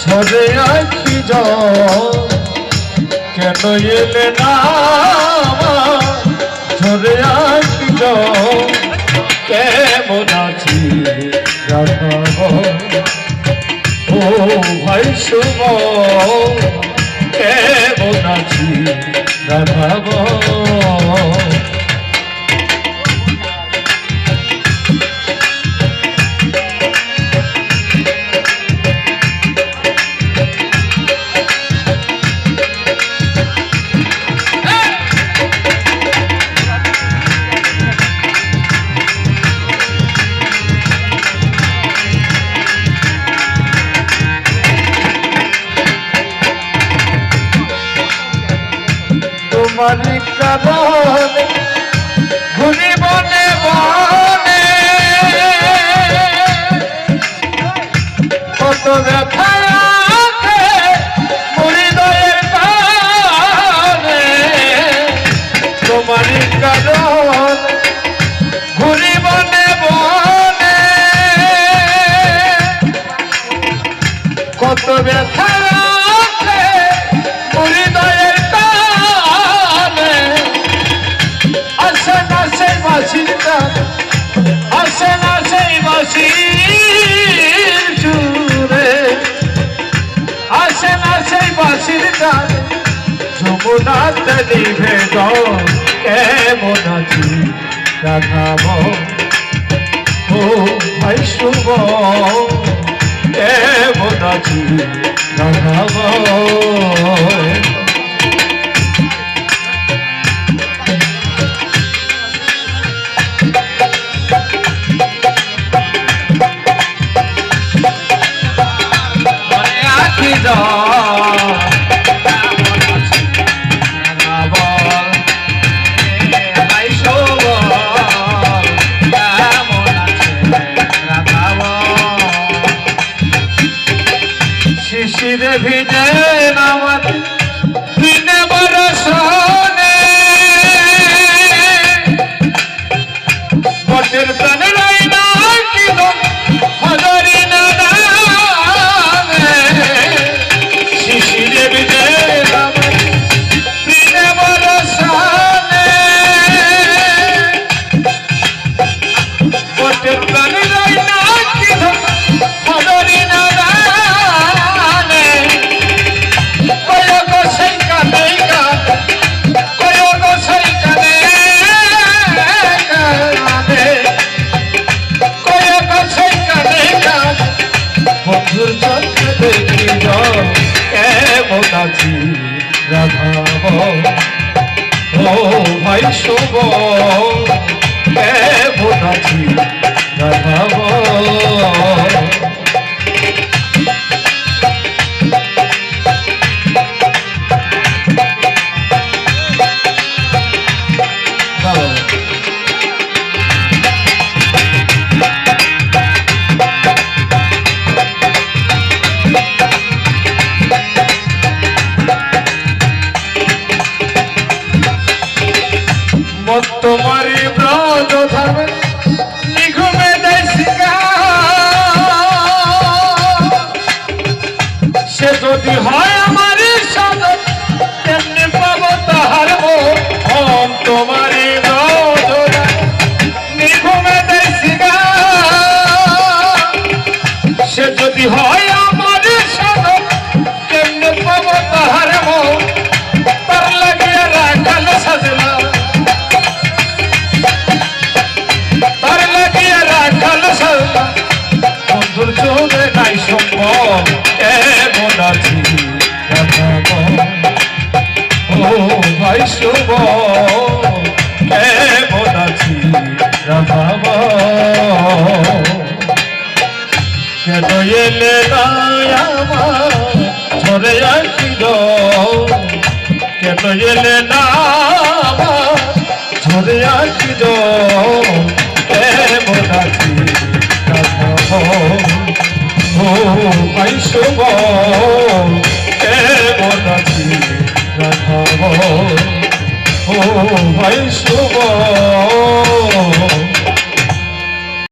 ঝরে আখি কেন এলে না ঝরে আখি কেমন আছি রাধাব ও ভাই শুভ কেমন আছি রাধাব তোমারি কারণে ঘুরি বনে বনে কত ব্যথা আছে হৃদয়ের কারণে তোমারি কারণে ঘুরি বনে বনে কত ব্যথা আছে হৃদয়ের আসে না সেই বাঁশির সুরে আসে না সেই বাঁশির গান যমুনাতে নিভে কেমন আছি রাধাব ও ভাই শুভ কেমন আছি রাধাব শিশিরে ভিজে নামাজ ভিনে বরসনে বটের প্রাণে রাইনা কিল হজরি না শিশিরে ভিজে নামাজ ভিনে বরসনে বটের প্রাণে রাইনা কিল হজরি না কেমন আছি রাধাব ও ভাই শুভ কেমন আছি রাধাব তোমারি ব্রজ ধামে নিঘুমে দেশিকা সে যদি হয় আমার সদর তেমনি পাব তাহার মন তোমারি ব্রজ নিঘুমে দেশিকা সে যদি হয় আমার সদর তেমনি পাব তাহার মন তার লাগিয়ে রাখাল সাজলা বন্ধুর চোখে নাই সম্ভব কেমন আছি রাধাব ও ভাই শুভ কেমন আছি রাধাব কেন এলে না আমার ঝরে আখি কেন এলে না আমার ঝরে আখি কেমন আছি ও ভাই শুভ